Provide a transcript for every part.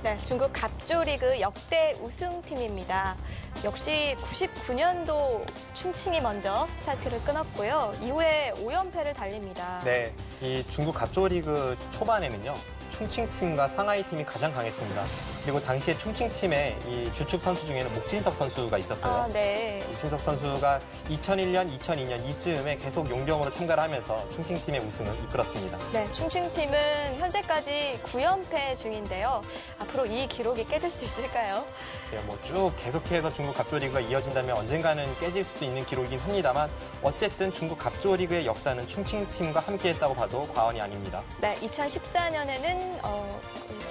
네, 중국 갑조리그 역대 우승팀입니다. 역시 99년도 충칭이 먼저 스타트를 끊었고요. 이후에 5연패를 달립니다. 네, 이 중국 갑조리그 초반에는요. 충칭팀과 상하이팀이 가장 강했습니다. 그리고 당시에 충칭팀의 이 주축 선수 중에는 목진석 선수가 있었어요. 네. 목진석 선수가 2001년, 2002년 이쯤에 계속 용병으로 참가를 하면서 충칭팀의 우승을 이끌었습니다. 네, 충칭팀은 현재까지 9연패 중인데요. 앞으로 이 기록이 깨질 수 있을까요? 뭐 쭉 계속해서 중국 갑조리그가 이어진다면 언젠가는 깨질 수도 있는 기록이긴 합니다만 어쨌든 중국 갑조리그의 역사는 충칭팀과 함께했다고 봐도 과언이 아닙니다. 네, 2014년에는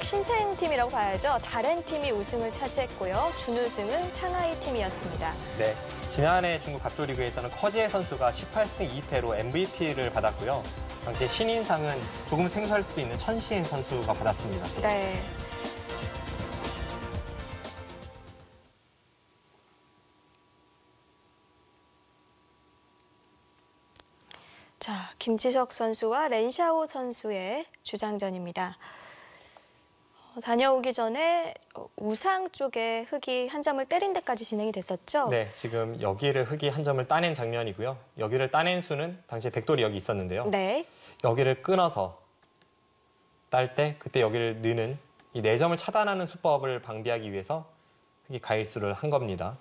신생팀이라고 봐야죠. 다른 팀이 우승을 차지했고요. 준우승은 상하이 팀이었습니다. 네, 지난해 중국 갑조리그에서는 커지에 선수가 18승 2패로 MVP를 받았고요. 당시 신인상은 조금 생소할 수도 있는 천시인 선수가 받았습니다. 네. 자, 김지석 선수와 렌샤오 선수의 주장전입니다. 다녀오기 전에 우상 쪽에 흙이 한 점을 때린 데까지 진행이 됐었죠? 네, 지금 여기를 흙이 한 점을 따낸 장면이고요. 여기를 따낸 수는 당시에 백돌이 여기 있었는데요. 네. 여기를 끊어서 딸 때 그때 여기를 넣는 이 4점을 차단하는 수법을 방비하기 위해서 흙이 가일수를 한 겁니다.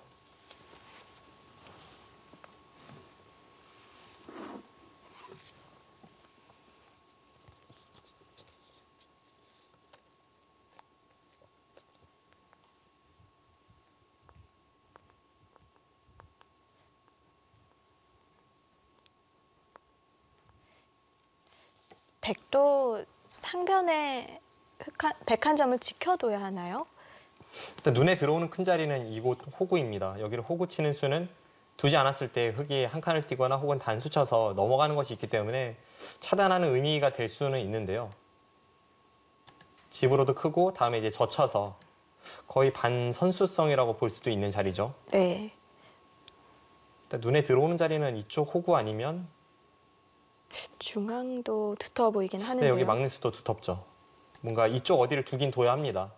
백도 상변에 101점을 지켜둬야 하나요? 일단 눈에 들어오는 큰 자리는 이곳 호구입니다. 여기를 호구 치는 수는 두지 않았을 때 흙이 한 칸을 띄거나 혹은 단수 쳐서 넘어가는 것이 있기 때문에 차단하는 의미가 될 수는 있는데요. 집으로도 크고 다음에 이제 젖혀서 거의 반선수성이라고 볼 수도 있는 자리죠. 네. 일단 눈에 들어오는 자리는 이쪽 호구 아니면 중앙도 두터워 보이긴 네, 하는데요. 여기 막는 수도 두텁죠. 뭔가 이쪽 어디를 두긴 둬야 합니다.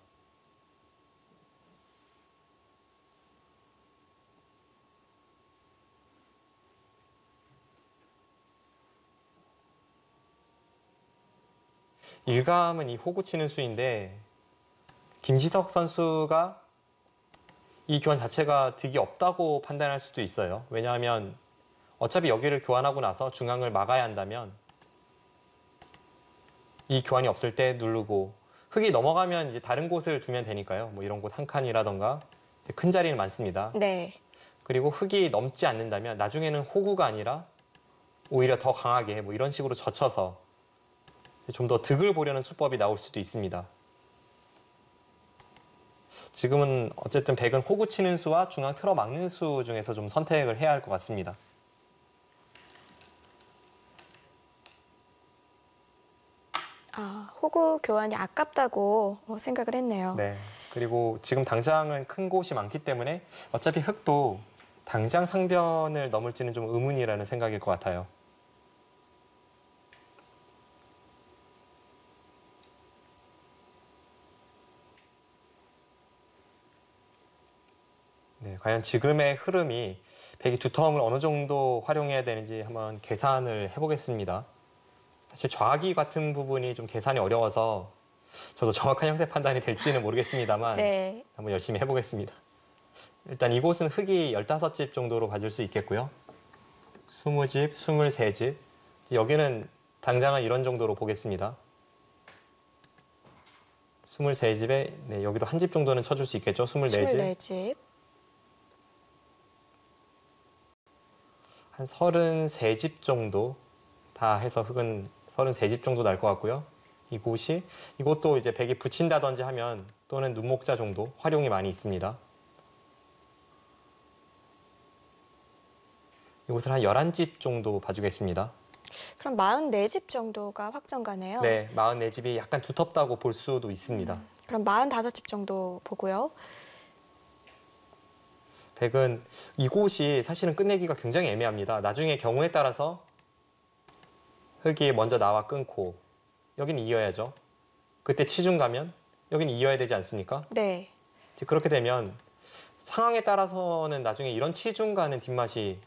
일감은 이 호구 치는 수인데 김지석 선수가 이 교환 자체가 득이 없다고 판단할 수도 있어요. 왜냐하면 어차피 여기를 교환하고 나서 중앙을 막아야 한다면 이 교환이 없을 때 누르고 흙이 넘어가면 이제 다른 곳을 두면 되니까요. 뭐 이런 곳 한 칸이라던가 큰 자리는 많습니다. 네. 그리고 흙이 넘지 않는다면 나중에는 호구가 아니라 오히려 더 강하게 뭐 이런 식으로 젖혀서 좀 더 득을 보려는 수법이 나올 수도 있습니다. 지금은 어쨌든 백은 호구 치는 수와 중앙 틀어 막는 수 중에서 좀 선택을 해야 할 것 같습니다. 호구 교환이 아깝다고 생각을 했네요. 네. 그리고 지금 당장은 큰 곳이 많기 때문에 어차피 흙도 당장 상변을 넘을지는 좀 의문이라는 생각일 것 같아요. 네, 과연 지금의 흐름이 백이 두터움을 어느 정도 활용해야 되는지 한번 계산을 해보겠습니다. 사실 좌기 같은 부분이 좀 계산이 어려워서 저도 정확한 형세 판단이 될지는 모르겠습니다만 네. 한번 열심히 해보겠습니다. 일단 이곳은 흙이 15집 정도로 봐줄 수 있겠고요. 20집, 23집. 여기는 당장은 이런 정도로 보겠습니다. 23집에 네, 여기도 한 집 정도는 쳐줄 수 있겠죠. 24집. 24집. 한 33집 정도 다 해서 흙은 33집 정도 날 것 같고요. 이곳도 이제 백이 붙인다든지 하면 또는 눈목자 정도 활용이 많이 있습니다. 이곳을 한 11집 정도 봐주겠습니다. 그럼 44집 정도가 확정가네요. 네, 44집이 약간 두텁다고 볼 수도 있습니다. 그럼 45집 정도 보고요. 백은 이곳이 사실은 끝내기가 굉장히 애매합니다. 나중에 경우에 따라서 흙이 먼저 나와 끊고 여기는 이어야죠. 그때 치중 가면 여기는 이어야 되지 않습니까? 네. 이제 그렇게 되면 상황에 따라서는 나중에 이런 치중 가는 뒷맛이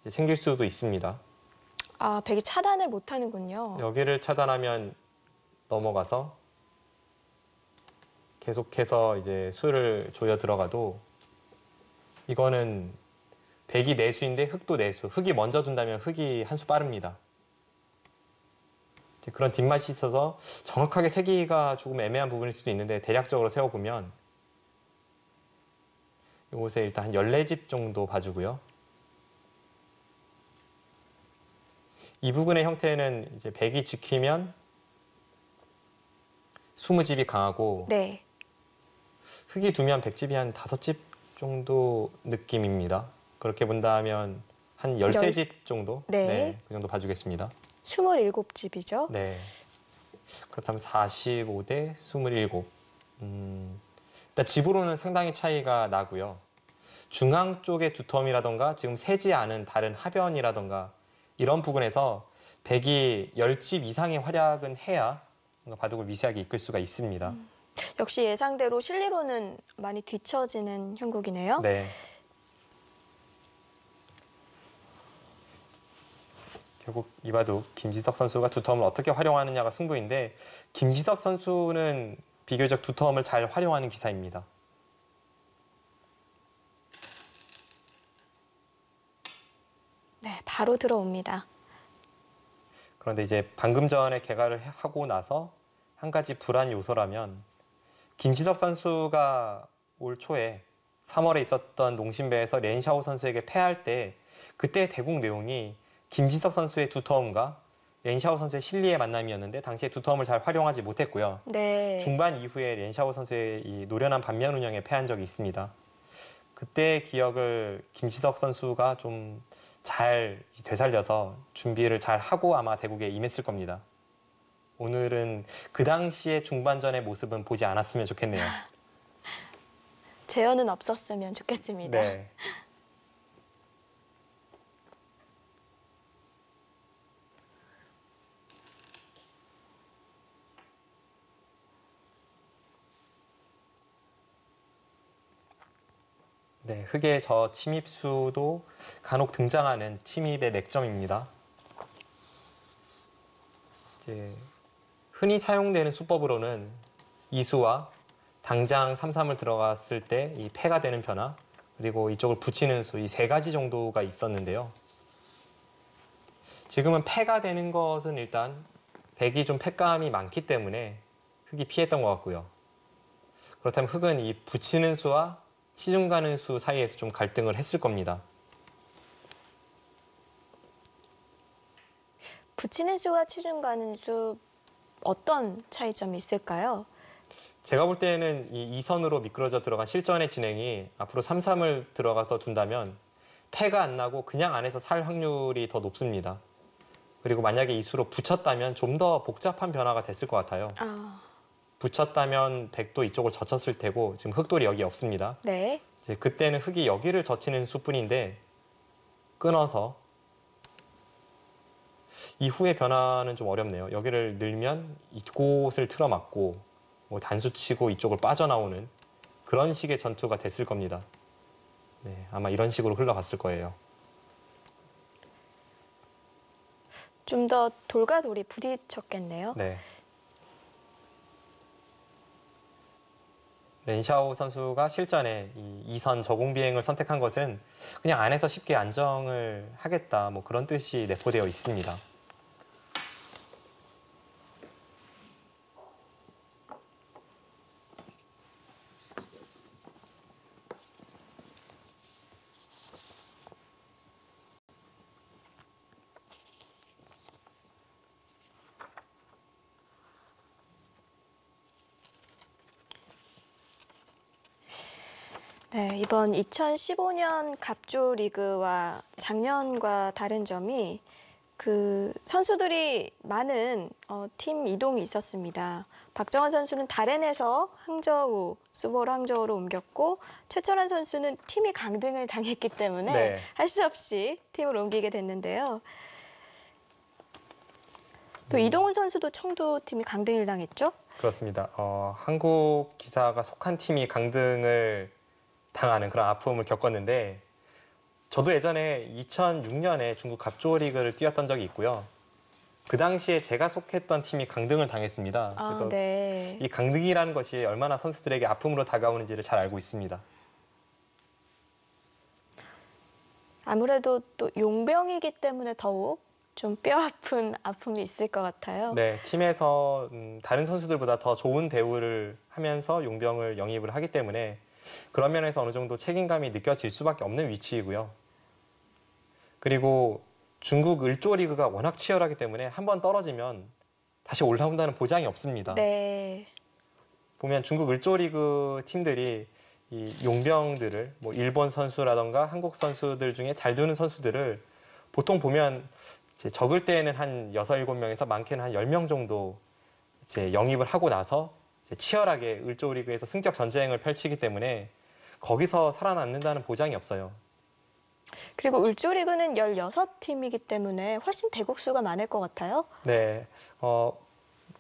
이제 생길 수도 있습니다. 아, 백이 차단을 못 하는군요. 여기를 차단하면 넘어가서 계속해서 이제 수를 조여 들어가도 이거는 백이 내수인데 흑도 내수. 흑이 먼저 둔다면 흑이 한 수 빠릅니다. 이제 그런 뒷맛이 있어서 정확하게 세기가 조금 애매한 부분일 수도 있는데 대략적으로 세워보면 이곳에 일단 한 14집 정도 봐주고요. 이 부분의 형태는 이제 백이 지키면 20집이 강하고 네. 흑이 두면 백집이 한 5집 정도 느낌입니다. 그렇게 본다면 한 13집 정도? 네. 그 정도 봐주겠습니다. 27집이죠. 네. 그렇다면 45대 27. 일단 집으로는 상당히 차이가 나고요. 중앙 쪽의 두텀이라던가 지금 세지 않은 다른 하변이라던가 이런 부분에서 백이 10집 이상의 활약은 해야 뭔가 바둑을 미세하게 이끌 수가 있습니다. 역시 예상대로 실리로는 많이 뒤처지는 형국이네요. 네. 결국 이 바둑 김지석 선수가 두텀을 어떻게 활용하느냐가 승부인데 김지석 선수는 비교적 두텀을 잘 활용하는 기사입니다. 네, 바로 들어옵니다. 그런데 이제 방금 전에 개가를 하고 나서 한 가지 불안 요소라면 김지석 선수가 올 초에 3월에 있었던 농심배에서 렌샤오 선수에게 패할 때 그때 대국 내용이 김지석 선수의 두터움과 렌샤오 선수의 실리의 만남이었는데 당시에 두터움을 잘 활용하지 못했고요. 네. 중반 이후에 렌샤오 선수의 이 노련한 반면 운영에 패한 적이 있습니다. 그때의 기억을 김지석 선수가 좀 잘 되살려서 준비를 잘 하고 아마 대국에 임했을 겁니다. 오늘은 그 당시의 중반전의 모습은 보지 않았으면 좋겠네요. 재현은 없었으면 좋겠습니다. 네. 네, 흑의 저 침입수도 간혹 등장하는 침입의 맥점입니다. 이제 흔히 사용되는 수법으로는 이수와 당장 3-3을 들어갔을 때 이 패가 되는 변화 그리고 이쪽을 붙이는 수 이 3가지 정도가 있었는데요. 지금은 패가 되는 것은 일단 백이 좀 패감이 많기 때문에 흑이 피했던 것 같고요. 그렇다면 흑은 이 붙이는 수와 치중 가는 수 사이에서 좀 갈등을 했을 겁니다. 붙이는 수와 치중 가는 수 어떤 차이점이 있을까요? 제가 볼 때는 이 2선으로 미끄러져 들어간 실전의 진행이 앞으로 3-3을 들어가서 둔다면 패가 안 나고 그냥 안에서 살 확률이 더 높습니다. 그리고 만약에 이 수로 붙였다면 좀 더 복잡한 변화가 됐을 것 같아요. 붙였다면 백도 이쪽을 젖혔을 테고 지금 흑돌이 여기 없습니다. 네. 이제 그때는 흑이 여기를 젖히는 수뿐인데 끊어서 이후의 변화는 좀 어렵네요. 여기를 늘면 이곳을 틀어막고 뭐 단수 치고 이쪽을 빠져나오는 그런 식의 전투가 됐을 겁니다. 네, 아마 이런 식으로 흘러갔을 거예요. 좀 더 돌과 돌이 부딪혔겠네요. 네. 렌샤오 선수가 실전에 이 2선 저공 비행을 선택한 것은 그냥 안에서 쉽게 안정을 하겠다 뭐 그런 뜻이 내포되어 있습니다. 네, 이번 2015년 갑조 리그와 작년과 다른 점이 그 선수들이 많은 팀 이동이 있었습니다. 박정환 선수는 다렌에서 항저우, 수보로 항저우로 옮겼고 최철환 선수는 팀이 강등을 당했기 때문에 네. 할 수 없이 팀을 옮기게 됐는데요. 또 이동훈 선수도 청두 팀이 강등을 당했죠? 그렇습니다. 한국 기사가 속한 팀이 강등을 당하는 그런 아픔을 겪었는데 저도 예전에 2006년에 중국 갑조 리그를 뛰었던 적이 있고요. 그 당시에 제가 속했던 팀이 강등을 당했습니다. 아, 그래서 네. 이 강등이라는 것이 얼마나 선수들에게 아픔으로 다가오는지를 잘 알고 있습니다. 아무래도 또 용병이기 때문에 더욱 좀 뼈아픈 아픔이 있을 것 같아요. 네, 팀에서 다른 선수들보다 더 좋은 대우를 하면서 용병을 영입을 하기 때문에 그런 면에서 어느 정도 책임감이 느껴질 수밖에 없는 위치이고요. 그리고 중국 을조 리그가 워낙 치열하기 때문에 한번 떨어지면 다시 올라온다는 보장이 없습니다. 네. 보면 중국 을조 리그 팀들이 이 용병들을 뭐 일본 선수라던가 한국 선수들 중에 잘 두는 선수들을 보통 보면 이제 적을 때에는 한 6, 7명에서 많게는 한 10명 정도 이제 영입을 하고 나서 이제 치열하게 을조 리그에서 승격 전쟁을 펼치기 때문에 거기서 살아남는다는 보장이 없어요. 그리고 을조리그는 16팀이기 때문에 훨씬 대국수가 많을 것 같아요. 네.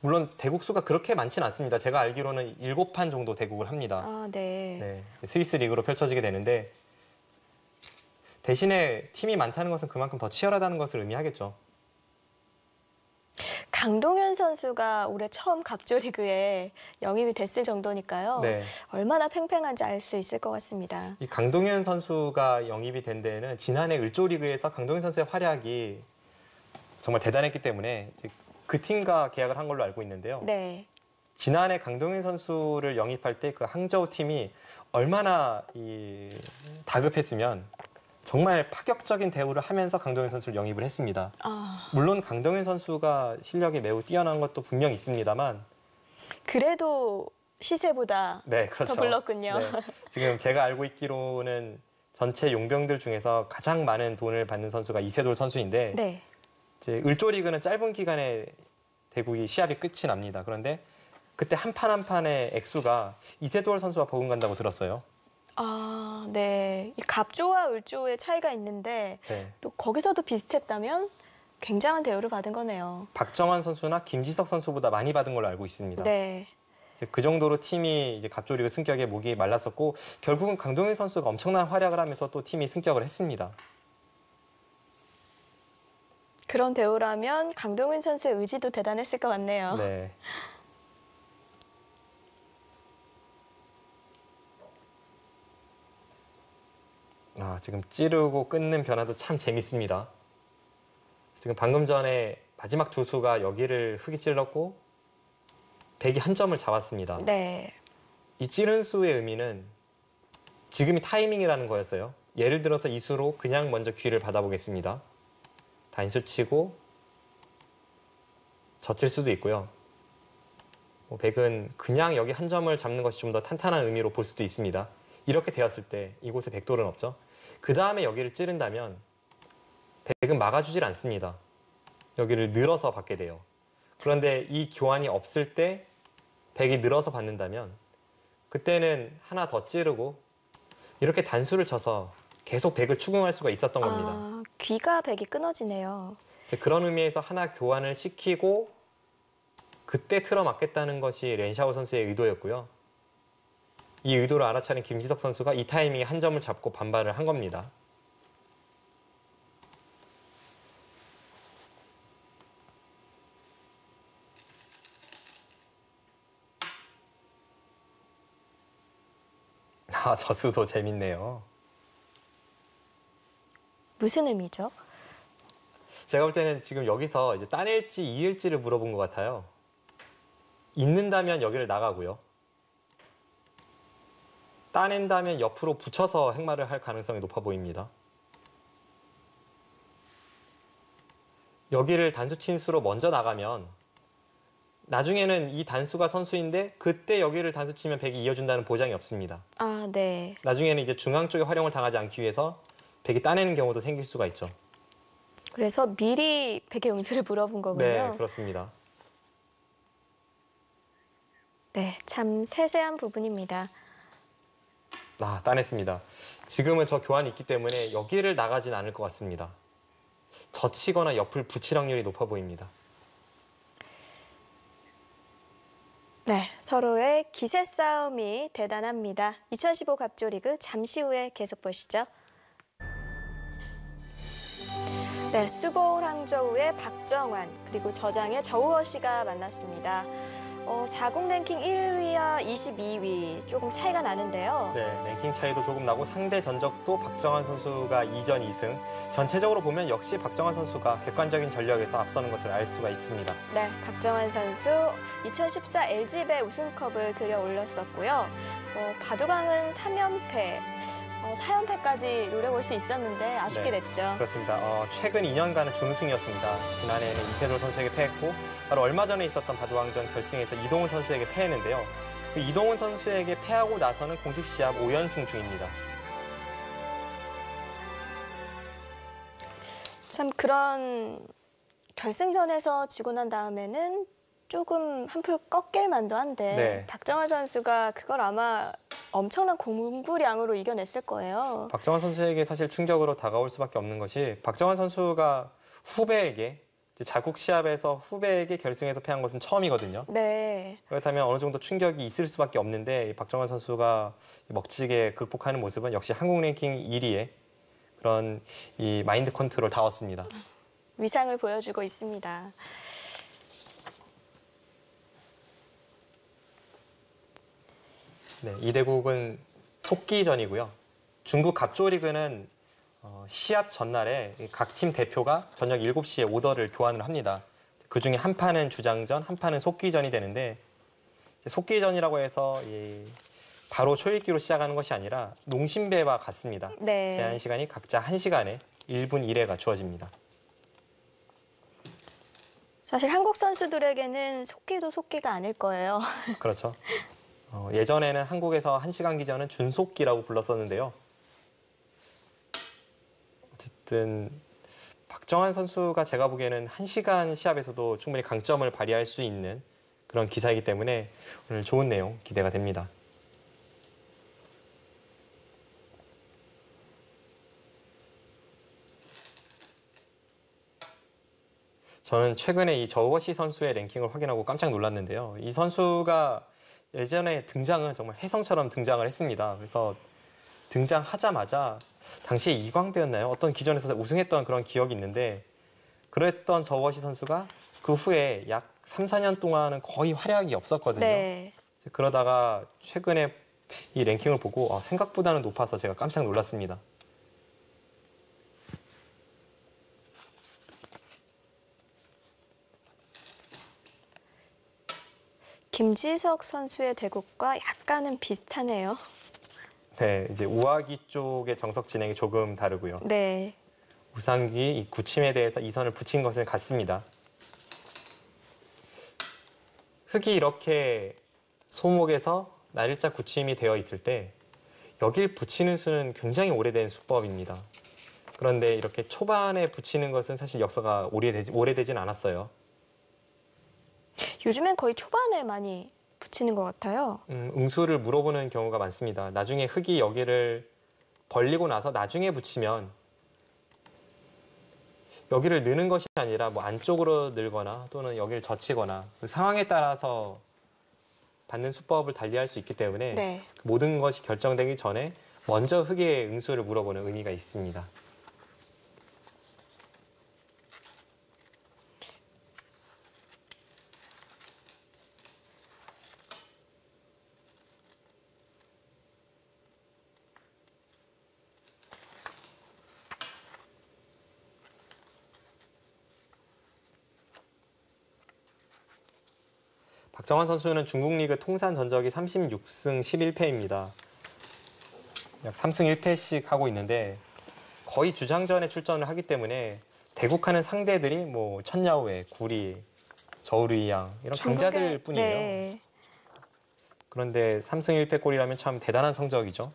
물론 대국 수가 그렇게 많지는 않습니다. 제가 알기로는 7판 정도 대국을 합니다. 아, 네. 네, 이제 스위스 리그로 펼쳐지게 되는데 대신에 팀이 많다는 것은 그만큼 더 치열하다는 것을 의미하겠죠. 강동현 선수가 올해 처음 갑조리그에 영입이 됐을 정도니까요. 네. 얼마나 팽팽한지 알 수 있을 것 같습니다. 이 강동현 선수가 영입이 된 데에는 지난해 을조 리그에서 강동현 선수의 활약이 정말 대단했기 때문에 이제 그 팀과 계약을 한 걸로 알고 있는데요. 네. 지난해 강동현 선수를 영입할 때 그 항저우 팀이 얼마나 다급했으면 정말 파격적인 대우를 하면서 강동현 선수를 영입을 했습니다. 아, 물론 강동현 선수가 실력이 매우 뛰어난 것도 분명 있습니다만 그래도 시세보다 네, 그렇죠. 더 불렀군요. 네. 지금 제가 알고 있기로는 전체 용병들 중에서 가장 많은 돈을 받는 선수가 이세돌 선수인데 네. 이제 을조 리그는 짧은 기간에 대국이 시합이 끝이 납니다. 그런데 그때 한 판 한 판의 액수가 이세돌 선수와 버금간다고 들었어요. 아, 네. 이 갑조와 을조의 차이가 있는데 네. 또 거기서도 비슷했다면 굉장한 대우를 받은 거네요. 박정환 선수나 김지석 선수보다 많이 받은 걸로 알고 있습니다. 네. 이제 그 정도로 팀이 이제 갑조리그 승격에 목이 말랐었고 결국은 강동현 선수가 엄청난 활약을 하면서 또 팀이 승격을 했습니다. 그런 대우라면 강동현 선수의 의지도 대단했을 것 같네요. 네. 지금 찌르고 끊는 변화도 참 재밌습니다. 지금 방금 전에 마지막 두 수가 여기를 흙이 찔렀고 백이 한 점을 잡았습니다. 네. 이 찌른 수의 의미는 지금이 타이밍이라는 거였어요. 예를 들어서 이 수로 그냥 먼저 귀를 받아보겠습니다. 단수 치고 젖힐 수도 있고요. 백은 그냥 여기 한 점을 잡는 것이 좀 더 탄탄한 의미로 볼 수도 있습니다. 이렇게 되었을 때 이곳에 백돌은 없죠. 그 다음에 여기를 찌른다면 백은 막아주질 않습니다. 여기를 늘어서 받게 돼요. 그런데 이 교환이 없을 때 백이 늘어서 받는다면 그때는 하나 더 찌르고 이렇게 단수를 쳐서 계속 백을 추궁할 수가 있었던 겁니다. 아, 귀가 백이 끊어지네요. 이제 그런 의미에서 하나 교환을 시키고 그때 틀어막겠다는 것이 렌샤오 선수의 의도였고요. 이 의도를 알아차린 김지석 선수가 이 타이밍에 한 점을 잡고 반발을 한 겁니다. 저수도 재밌네요. 무슨 의미죠? 제가 볼 때는 지금 여기서 이제 따낼지 이을지를 물어본 것 같아요. 있는다면 여기를 나가고요. 따낸다면 옆으로 붙여서 행마를 할 가능성이 높아 보입니다. 여기를 단수 친 수로 먼저 나가면 나중에는 이 단수가 선수인데 그때 여기를 단수 치면 백이 이어준다는 보장이 없습니다. 아, 네. 나중에는 이제 중앙 쪽에 활용을 당하지 않기 위해서 백이 따내는 경우도 생길 수가 있죠. 그래서 미리 백의 음수를 물어본 거군요. 네, 그렇습니다. 네, 참 세세한 부분입니다. 따냈습니다. 지금은 저 교환이 있기 때문에 여기를 나가진 않을 것 같습니다. 젖히거나 옆을 붙일 확률이 높아 보입니다. 네, 서로의 기세 싸움이 대단합니다. 2015 갑조리그 잠시 후에 계속 보시죠. 네, 수고울 항저우의 박정환 그리고 저장의 저우허 씨가 만났습니다. 자국 랭킹 1위와 22위 조금 차이가 나는데요. 네, 랭킹 차이도 조금 나고 상대 전적도 박정환 선수가 2전 2승. 전체적으로 보면 역시 박정환 선수가 객관적인 전력에서 앞서는 것을 알 수가 있습니다. 네, 박정환 선수 2014 LG배 우승컵을 들여 올렸었고요. 바둑왕은 3연패, 4연패까지 노려볼 수 있었는데 아쉽게 네, 됐죠. 그렇습니다. 최근 2년간은 준우승이었습니다. 지난해에는 이세돌 선수에게 패했고 바로 얼마 전에 있었던 바둑왕전 결승에서 이동훈 선수에게 패했는데요. 그 이동훈 선수에게 패하고 나서는 공식 시합 5연승 중입니다. 참 그런 결승전에서 지고 난 다음에는 조금 한풀 꺾일 만도 한데 네. 박정환 선수가 그걸 아마 엄청난 공부량으로 이겨냈을 거예요. 박정환 선수에게 사실 충격으로 다가올 수밖에 없는 것이 박정환 선수가 후배에게 이제 자국 시합에서 후배에게 결승에서 패한 것은 처음이거든요. 네. 그렇다면 어느 정도 충격이 있을 수밖에 없는데 이 박정환 선수가 멋지게 극복하는 모습은 역시 한국 랭킹 1위의 그런 이 마인드 컨트롤 다웠습니다. 위상을 보여주고 있습니다. 네, 이 대국은 속기전이고요. 중국 갑조리그는 시합 전날에 각 팀 대표가 저녁 7시에 오더를 교환을 합니다. 그중에 한 판은 주장전, 한 판은 속기전이 되는데 속기전이라고 해서 바로 초읽기로 시작하는 것이 아니라 농심배와 같습니다. 네. 제한 시간이 각자 1시간에 1분 1회가 주어집니다. 사실 한국 선수들에게는 속기도 속기가 아닐 거예요. 그렇죠. 예전에는 한국에서 1시간 기전은 준속기라고 불렀었는데요. 어쨌든 박정환 선수가 제가 보기에는 1시간 시합에서도 충분히 강점을 발휘할 수 있는 그런 기사이기 때문에 오늘 좋은 내용 기대가 됩니다. 저는 최근에 이 저우허시 선수의 랭킹을 확인하고 깜짝 놀랐는데요. 이 선수가 예전에 등장은 정말 혜성처럼 등장을 했습니다. 그래서 등장하자마자 당시에 이광배였나요? 어떤 기전에서 우승했던 그런 기억이 있는데 그랬던 저우허시 선수가 그 후에 약 3, 4년 동안은 거의 활약이 없었거든요. 네. 그러다가 최근에 이 랭킹을 보고 생각보다는 높아서 제가 깜짝 놀랐습니다. 김지석 선수의 대국과 약간은 비슷하네요. 네, 이제 우아기 쪽의 정석 진행이 조금 다르고요. 네. 우상기 이 굳힘에 대해서 이선을 붙인 것은 같습니다. 흙이 이렇게 소목에서 날일자 굳힘이 되어 있을 때 여길 붙이는 수는 굉장히 오래된 수법입니다. 그런데 이렇게 초반에 붙이는 것은 사실 역사가 오래되진 않았어요. 요즘엔 거의 초반에 많이 붙이는 것 같아요. 응수를 물어보는 경우가 많습니다. 나중에 흙이 여기를 벌리고 나서 나중에 붙이면 여기를 느는 것이 아니라 뭐 안쪽으로 늘거나 또는 여기를 젖히거나 그 상황에 따라서 받는 수법을 달리할 수 있기 때문에 네. 모든 것이 결정되기 전에 먼저 흙의 응수를 물어보는 의미가 있습니다. 박정환 선수는 중국 리그 통산 전적이 36승 11패입니다. 약 3승 1패씩 하고 있는데 거의 주장전에 출전을 하기 때문에 대국하는 상대들이 뭐 천야오회, 구리, 저우르이양 이런 강자들 뿐이에요. 네. 그런데 3승 1패 꼴이라면 참 대단한 성적이죠.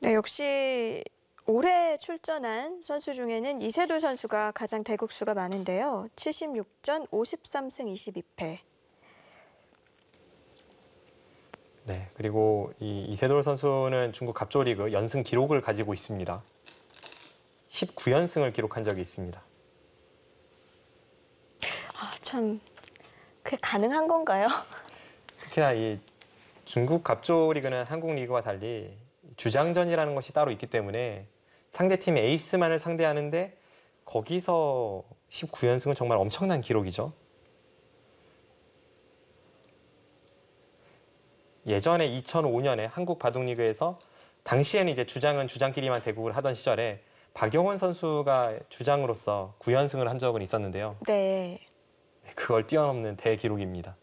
네, 역시 올해 출전한 선수 중에는 이세돌 선수가 가장 대국수가 많은데요. 76전 53승 22패. 네, 그리고 이 이세돌 선수는 중국 갑조리그 연승 기록을 가지고 있습니다. 19연승을 기록한 적이 있습니다. 아, 참 그게 가능한 건가요? 특히나 이 중국 갑조리그는 한국 리그와 달리 주장전이라는 것이 따로 있기 때문에 상대팀의 에이스만을 상대하는데 거기서 19연승은 정말 엄청난 기록이죠. 예전에 2005년에 한국 바둑리그에서 당시에는 이제 주장은 주장끼리만 대국을 하던 시절에 박용원 선수가 주장으로서 9연승을 한 적은 있었는데요. 네. 그걸 뛰어넘는 대기록입니다.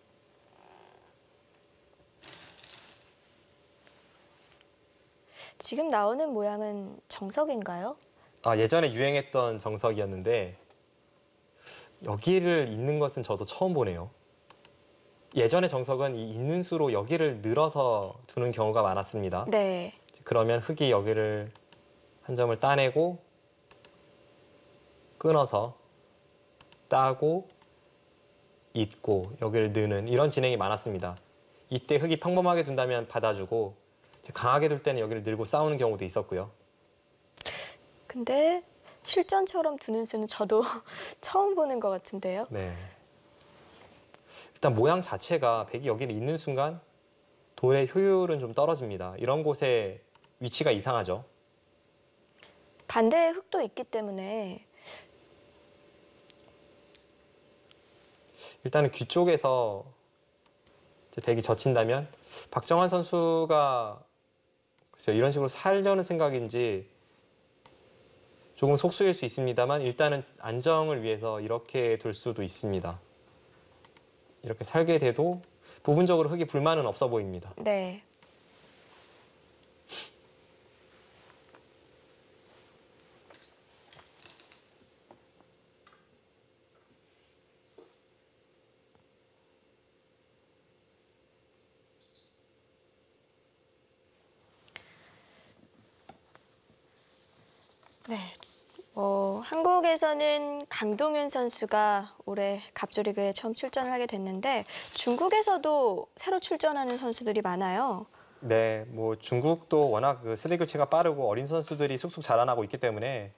지금 나오는 모양은 정석인가요? 예전에 유행했던 정석이었는데 여기를 잇는 것은 저도 처음 보네요. 예전의 정석은 이 잇는 수로 여기를 늘어서 두는 경우가 많았습니다. 네. 그러면 흙이 여기를 한 점을 따내고 끊어서 따고 잇고 여기를 넣는 이런 진행이 많았습니다. 이때 흙이 평범하게 둔다면 받아주고 강하게 둘 때는 여기를 늘고 싸우는 경우도 있었고요. 근데 실전처럼 두는 수는 저도 처음 보는 것 같은데요. 네. 일단 모양 자체가 백이 여기를 잇는 순간 돌의 효율은 좀 떨어집니다. 이런 곳에 위치가 이상하죠. 반대의 흙도 있기 때문에 일단은 귀 쪽에서 이제 백이 젖힌다면 박정환 선수가 글쎄요, 이런 식으로 살려는 생각인지 조금 속수일 수 있습니다만 일단은 안정을 위해서 이렇게 둘 수도 있습니다. 이렇게 살게 돼도 부분적으로 흙이 불만은 없어 보입니다. 네. 네. 한국에서는 강동윤 선수가 올해 갑조리그에 처음 출전을 하게 됐는데 중국에서도 새로 출전하는 선수들이 많아요. 네, 뭐 중국도 워낙 그 세대 교체가 빠르고 어린 선수들이 쑥쑥 자라나고 있기 때문에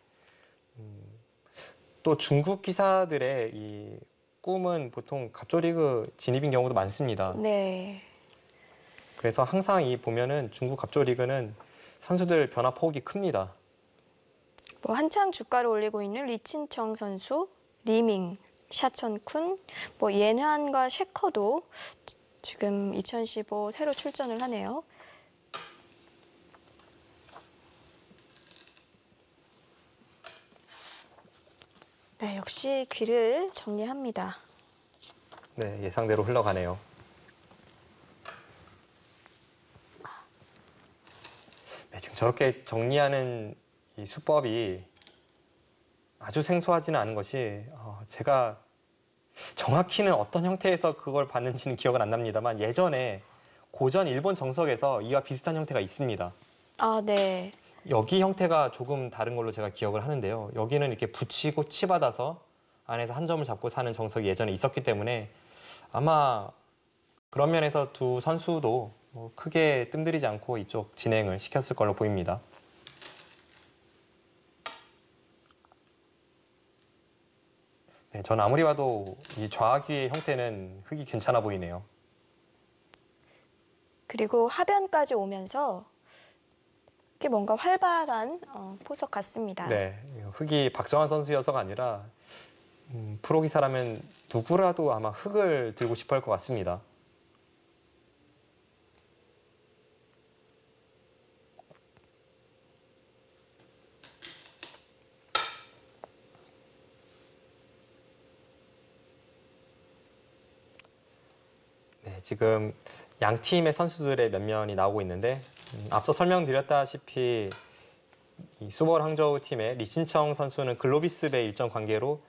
또 중국 기사들의 이 꿈은 보통 갑조리그 진입인 경우도 많습니다. 네. 그래서 항상 이 보면은 중국 갑조리그는 선수들 변화 폭이 큽니다. 한창 주가를 올리고 있는 리친청 선수, 리밍, 샤천쿤, 옌환과 셰커도 지금 2015 새로 출전을 하네요. 네, 역시 귀를 정리합니다. 네, 예상대로 흘러가네요. 네, 지금 저렇게 정리하는 이 수법이 아주 생소하지는 않은 것이 제가 정확히는 어떤 형태에서 그걸 봤는지는 기억은 안 납니다만 예전에 고전 일본 정석에서 이와 비슷한 형태가 있습니다. 아, 네. 여기 형태가 조금 다른 걸로 제가 기억을 하는데요. 여기는 이렇게 붙이고 치받아서 안에서 한 점을 잡고 사는 정석이 예전에 있었기 때문에 아마 그런 면에서 두 선수도 뭐 크게 뜸들이지 않고 이쪽 진행을 시켰을 걸로 보입니다. 네, 전 아무리 봐도 이 좌귀의 형태는 흙이 괜찮아 보이네요. 그리고 하변까지 오면서 이게 뭔가 활발한 포석 같습니다. 네, 흙이 박정환 선수여서가 아니라 프로 기사라면 누구라도 아마 흙을 들고 싶어 할 것 같습니다. 네, 지금 양 팀의 선수들의 면면이 나오고 있는데 앞서 설명드렸다시피 이 수볼 항저우 팀의 리신청 선수는 글로비스배 일정 관계로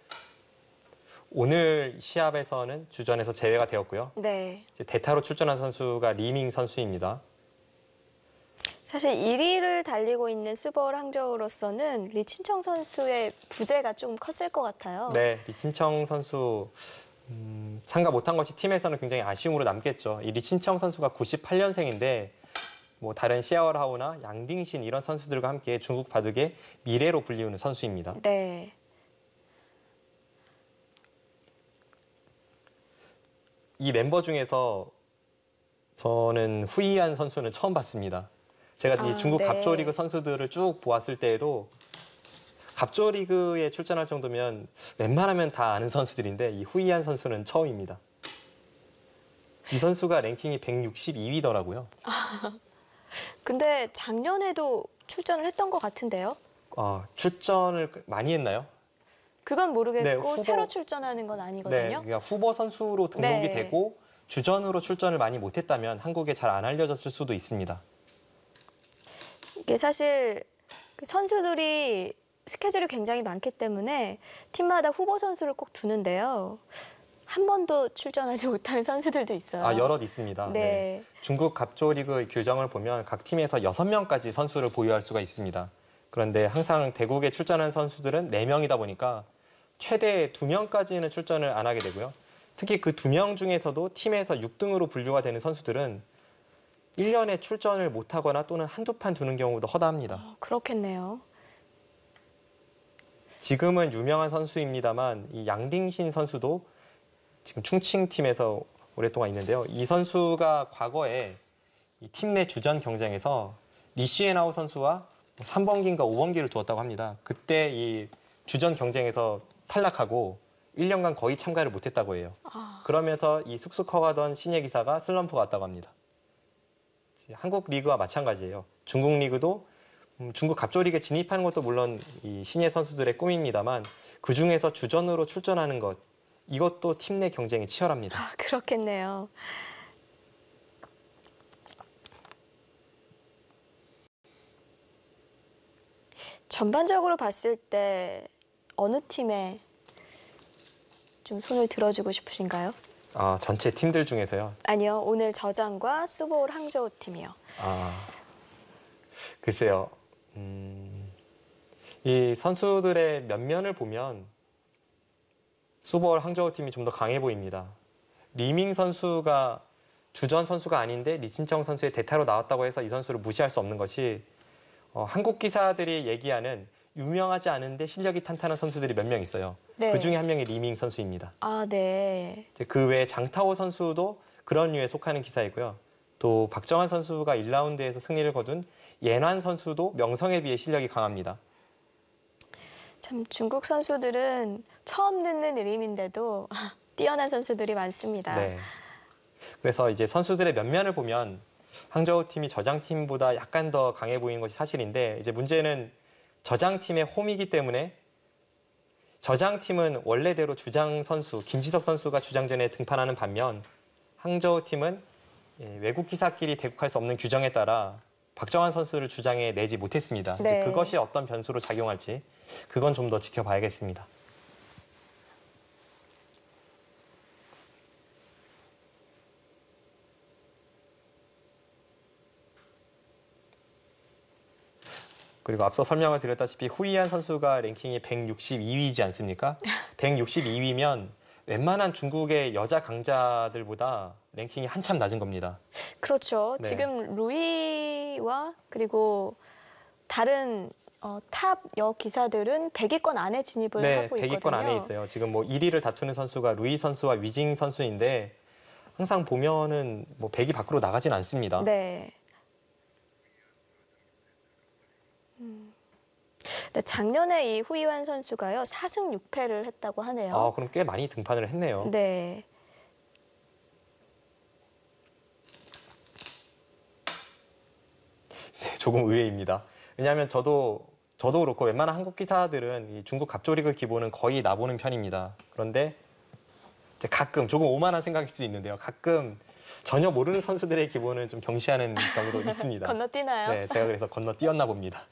오늘 시합에서는 주전에서 제외가 되었고요. 네. 이제 대타로 출전한 선수가 리밍 선수입니다. 사실 1위를 달리고 있는 스볼 항저우로서는 리친청 선수의 부재가 좀 컸을 것 같아요. 네, 리신청 선수 참가 못한 것이 팀에서는 굉장히 아쉬움으로 남겠죠. 이 리친청 선수가 98년생인데 뭐 다른 시아오라오나 양딩신 이런 선수들과 함께 중국 바둑의 미래로 불리우는 선수입니다. 네. 이 멤버 중에서 저는 후이한 선수는 처음 봤습니다. 제가 이 중국 네. 갑조리그 선수들을 쭉 보았을 때에도 갑조리그에 출전할 정도면 웬만하면 다 아는 선수들인데 이 후이한 선수는 처음입니다. 이 선수가 랭킹이 162위더라고요. 근데 작년에도 출전을 했던 것 같은데요? 출전을 많이 했나요? 그건 모르겠고 네, 후보- 새로 출전하는 건 네, 아니거든요. 그러니까 후보 선수로 등록이 네. 되고 주전으로 출전을 많이 못했다면 한국에 잘 안 알려졌을 수도 있습니다. 이게 사실 그 선수들이 스케줄이 굉장히 많기 때문에 팀마다 후보 선수를 꼭 두는데요. 한 번도 출전하지 못하는 선수들도 있어요. 여럿 있습니다. 네. 중국 갑조리그의 규정을 보면 각 팀에서 6명까지 선수를 보유할 수가 있습니다. 그런데 항상 대국에 출전한 선수들은 4명이다 보니까 최대 2명까지는 출전을 안 하게 되고요. 특히 그 2명 중에서도 팀에서 6등으로 분류가 되는 선수들은 1년에 출전을 못하거나 또는 한두 판 두는 경우도 허다합니다. 그렇겠네요. 지금은 유명한 선수입니다만 이 양딩신 선수도 지금 충칭팀에서 오랫동안 있는데요. 이 선수가 과거에 팀 내 주전 경쟁에서 리시에나오 선수와 3번기인가 5번기를 두었다고 합니다. 그때 이 주전 경쟁에서 탈락하고 1년간 거의 참가를 못했다고 해요. 그러면서 이 쑥쑥 커가던 신예 기사가 슬럼프가 왔다고 합니다. 한국 리그와 마찬가지예요. 중국 리그도 중국 갑조리그에 진입하는 것도 물론 이 신예 선수들의 꿈입니다만 그 중에서 주전으로 출전하는 것 이것도 팀 내 경쟁이 치열합니다. 그렇겠네요. 전반적으로 봤을 때 어느 팀에 좀 손을 들어주고 싶으신가요? 전체 팀들 중에서요. 아니요, 오늘 저장과 수보울 항저우 팀이요. 글쎄요. 이 선수들의 면면을 보면 수보울 항저우 팀이 좀 더 강해 보입니다. 리밍 선수가 주전 선수가 아닌데 리친청 선수의 대타로 나왔다고 해서 이 선수를 무시할 수 없는 것이 한국 기사들이 얘기하는 유명하지 않은데 실력이 탄탄한 선수들이 몇 명 있어요. 네. 그 중에 한 명이 리밍 선수입니다. 네. 그 외에 장타오 선수도 그런 류에 속하는 기사이고요. 또 박정환 선수가 1라운드에서 승리를 거둔 예난 선수도 명성에 비해 실력이 강합니다. 참 중국 선수들은 처음 듣는 이름인데도 뛰어난 선수들이 많습니다. 네. 그래서 이제 선수들의 면면을 보면 항저우 팀이 저장팀보다 약간 더 강해 보이는 것이 사실인데 이제 문제는 저장팀의 홈이기 때문에 저장팀은 원래대로 주장 선수 김지석 선수가 주장전에 등판하는 반면 항저우 팀은 외국 기사끼리 대국할 수 없는 규정에 따라 박정환 선수를 주장에 내지 못했습니다. 네. 이제 그것이 어떤 변수로 작용할지 그건 좀 더 지켜봐야겠습니다. 그리고 앞서 설명을 드렸다시피 후이한 선수가 랭킹이 162위이지 않습니까? 162위면 웬만한 중국의 여자 강자들보다 랭킹이 한참 낮은 겁니다. 그렇죠. 네. 지금 루이와 그리고 다른 탑 여 기사들은 100위권 안에 진입을 네, 하고 있거든요. 100위권 안에 있어요. 지금 뭐 1위를 다투는 선수가 루이 선수와 위징 선수인데 항상 보면은 뭐 100위 밖으로 나가진 않습니다. 네. 네, 작년에 이 후이완 선수가요 4승 6패를 했다고 하네요. 그럼 꽤 많이 등판을 했네요. 네. 네, 조금 의외입니다. 왜냐하면 저도 그렇고 웬만한 한국 기사들은 이 중국 갑조리그 기본은 거의 나보는 편입니다. 그런데 이제 가끔 조금 오만한 생각일 수 있는데요. 가끔 전혀 모르는 선수들의 기본은 좀 경시하는 경우도 있습니다. 건너뛰나요? 네, 제가 그래서 건너뛰었나 봅니다.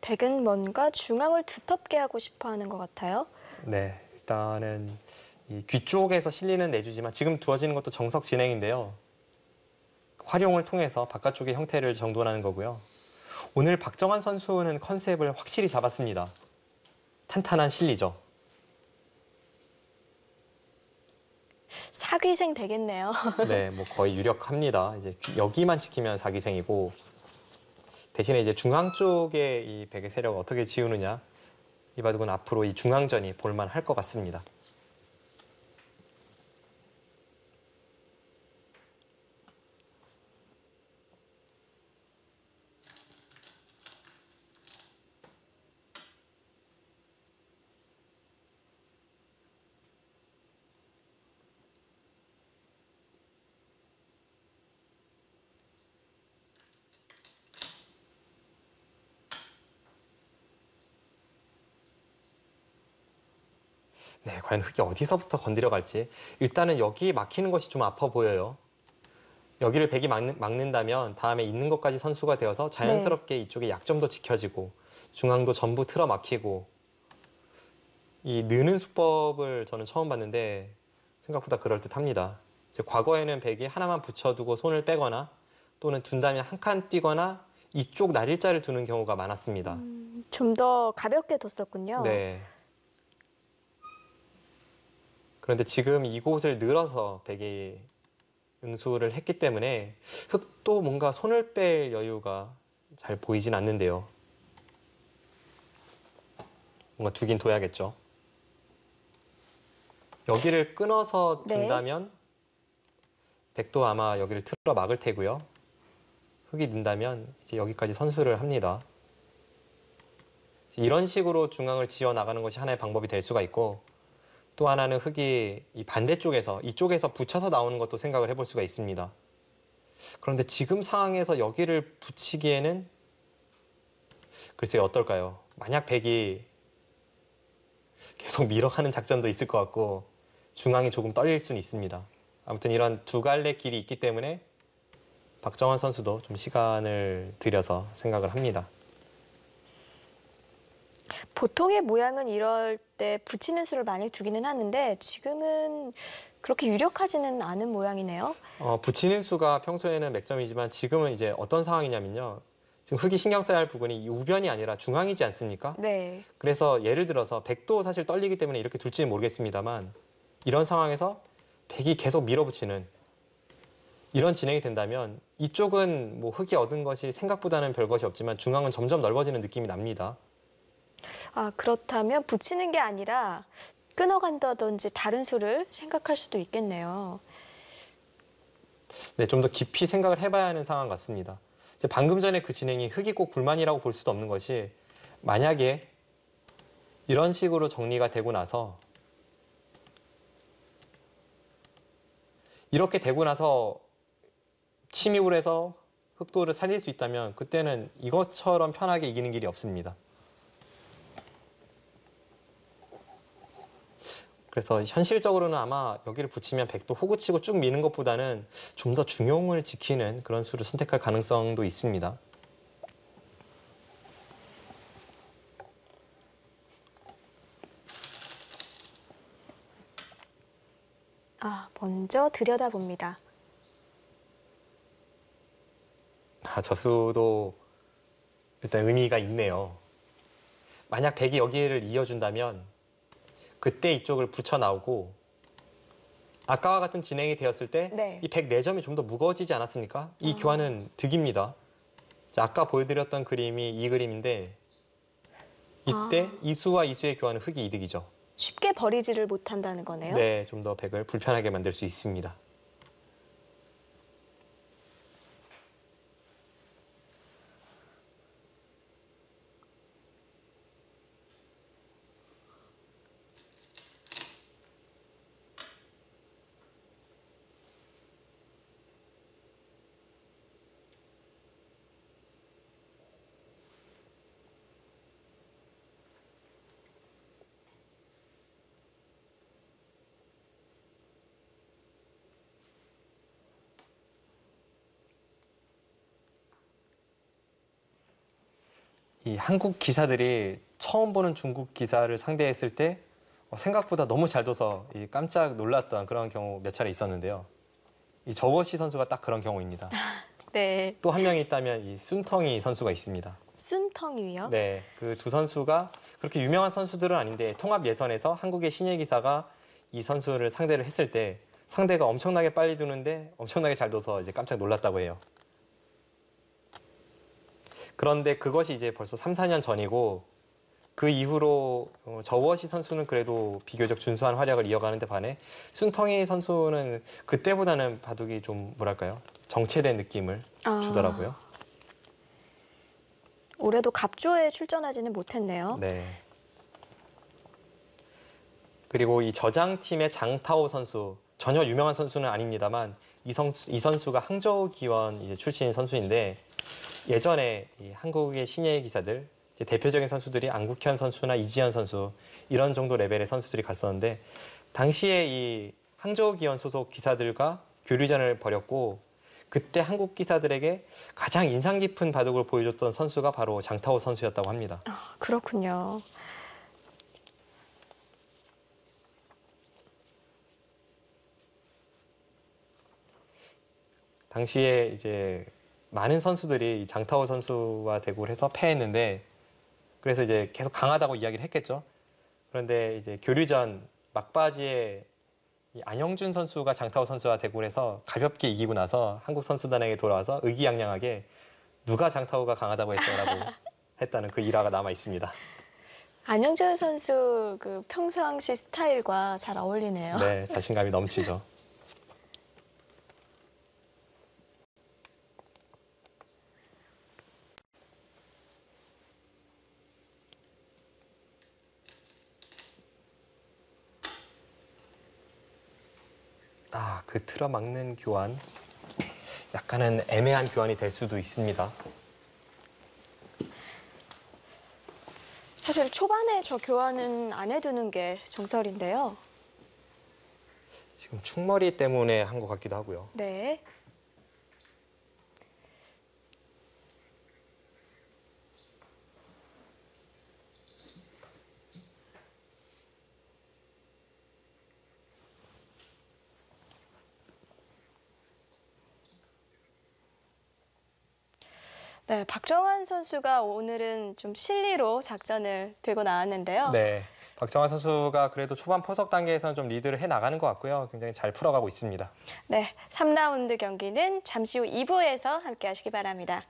덱은 뭔가 중앙을 두텁게 하고 싶어 하는 것 같아요. 네, 일단은 이 귀 쪽에서 실리는 내주지만 지금 두어지는 것도 정석 진행인데요. 활용을 통해서 바깥쪽의 형태를 정돈하는 거고요. 오늘 박정환 선수는 컨셉을 확실히 잡았습니다. 탄탄한 실리죠. 사귀생 되겠네요. 네, 뭐 거의 유력합니다. 이제 여기만 지키면 사기생이고 대신에 이제 중앙 쪽에 이 백의 세력을 어떻게 지우느냐 이 바둑은 앞으로 이 중앙전이 볼만할 것 같습니다. 네, 과연 흙이 어디서부터 건드려 갈지. 일단은 여기 막히는 것이 좀 아파 보여요. 여기를 백이 막는다면 다음에 있는 것까지 선수가 되어서 자연스럽게 이쪽에 약점도 지켜지고 중앙도 전부 틀어 막히고 이 느는 수법을 저는 처음 봤는데 생각보다 그럴듯합니다. 이제 과거에는 백이 하나만 붙여두고 손을 빼거나 또는 둔다면 한 칸 뛰거나 이쪽 날일자를 두는 경우가 많았습니다. 좀 더 가볍게 뒀었군요. 네. 그런데 지금 이곳을 늘어서 백이 응수를 했기 때문에 흙도 뭔가 손을 뺄 여유가 잘 보이진 않는데요. 뭔가 두긴 둬야겠죠. 여기를 끊어서 둔다면 백도 아마 여기를 틀어 막을 테고요. 흙이 는다면 이제 여기까지 선수를 합니다. 이런 식으로 중앙을 지어 나가는 것이 하나의 방법이 될 수가 있고 또 하나는 흙이 이 반대쪽에서 이쪽에서 붙여서 나오는 것도 생각을 해볼 수가 있습니다. 그런데 지금 상황에서 여기를 붙이기에는 글쎄요 어떨까요? 만약 백이 계속 밀어가는 작전도 있을 것 같고 중앙이 조금 떨릴 수는 있습니다. 아무튼 이런 두 갈래 길이 있기 때문에 박정환 선수도 좀 시간을 들여서 생각을 합니다. 보통의 모양은 이럴 때 붙이는 수를 많이 두기는 하는데 지금은 그렇게 유력하지는 않은 모양이네요. 붙이는 수가 평소에는 맥점이지만 지금은 이제 어떤 상황이냐면요. 지금 흙이 신경 써야 할 부분이 우변이 아니라 중앙이지 않습니까? 네. 그래서 예를 들어서 백도 사실 떨리기 때문에 이렇게 둘지는 모르겠습니다만 이런 상황에서 백이 계속 밀어붙이는 이런 진행이 된다면 이쪽은 뭐 흙이 얻은 것이 생각보다는 별 것이 없지만 중앙은 점점 넓어지는 느낌이 납니다. 아, 그렇다면 붙이는 게 아니라 끊어간다든지 다른 수를 생각할 수도 있겠네요. 네, 좀 더 깊이 생각을 해봐야 하는 상황 같습니다. 이제 방금 전에 그 진행이 흙이 꼭 불만이라고 볼 수도 없는 것이 만약에 이런 식으로 정리가 되고 나서 이렇게 되고 나서 침입을 해서 흑도를 살릴 수 있다면 그때는 이것처럼 편하게 이기는 길이 없습니다. 그래서 현실적으로는 아마 여기를 붙이면 백도 호구치고 쭉 미는 것보다는 좀 더 중용을 지키는 그런 수를 선택할 가능성도 있습니다. 아, 먼저 들여다봅니다. 저 수도 일단 의미가 있네요. 만약 백이 여기를 이어준다면 그때 이쪽을 붙여 나오고 아까와 같은 진행이 되었을 때 이 백 4점이 좀 더 무거워지지 않았습니까? 이 교환은 득입니다. 자, 아까 보여드렸던 그림이 이 그림인데 이때 이수와 이수의 교환은 흙이 이득이죠. 쉽게 버리지를 못한다는 거네요. 네, 좀 더 백을 불편하게 만들 수 있습니다. 이 한국 기사들이 처음 보는 중국 기사를 상대했을 때 생각보다 너무 잘 둬서 깜짝 놀랐던 그런 경우 몇 차례 있었는데요. 이 저워시 선수가 딱 그런 경우입니다. 네. 또 한 명이 있다면 이 순텅이 선수가 있습니다. 순텅이요? 네, 그 두 선수가 그렇게 유명한 선수들은 아닌데 통합 예선에서 한국의 신예 기사가 이 선수를 상대를 했을 때 상대가 엄청나게 빨리 두는데 엄청나게 잘 둬서 이제 깜짝 놀랐다고 해요. 그런데 그것이 이제 벌써 3, 4년 전이고 그 이후로 저워시 선수는 그래도 비교적 준수한 활약을 이어가는데 반해 순텅이 선수는 그때보다는 바둑이 좀 뭐랄까요? 정체된 느낌을 주더라고요. 올해도 갑조에 출전하지는 못했네요. 네. 그리고 이 저장팀의 장타오 선수, 전혀 유명한 선수는 아닙니다만 이 선수가 항저우 기원 이제 출신 선수인데 예전에 이 한국의 신예 기사들 이제 대표적인 선수들이 안국현 선수나 이지현 선수 이런 정도 레벨의 선수들이 갔었는데 당시에 이 항저우 기원 소속 기사들과 교류전을 벌였고 그때 한국 기사들에게 가장 인상 깊은 바둑을 보여줬던 선수가 바로 장타오 선수였다고 합니다. 그렇군요. 당시에 이제 많은 선수들이 장타오 선수와 대구를 해서 패했는데 그래서 이제 계속 강하다고 이야기를 했겠죠. 그런데 이제 교류전 막바지에 이 안영준 선수가 장타오 선수와 대구를 해서 가볍게 이기고 나서 한국 선수단에게 돌아와서 의기양양하게 누가 장타오가 강하다고 했어라고 했다는 그 일화가 남아 있습니다. 안영준 선수 그 평상시 스타일과 잘 어울리네요. 네, 자신감이 넘치죠. 그 틀어막는 교환. 약간은 애매한 교환이 될 수도 있습니다. 사실 초반에 저 교환은 안 해두는 게 정설인데요. 지금 충머리 때문에 한 것 같기도 하고요. 네. 네, 박정환 선수가 오늘은 좀 실리로 작전을 들고 나왔는데요. 네, 박정환 선수가 그래도 초반 포석 단계에서는 좀 리드를 해나가는 것 같고요. 굉장히 잘 풀어가고 있습니다. 네, 3라운드 경기는 잠시 후 2부에서 함께 하시기 바랍니다.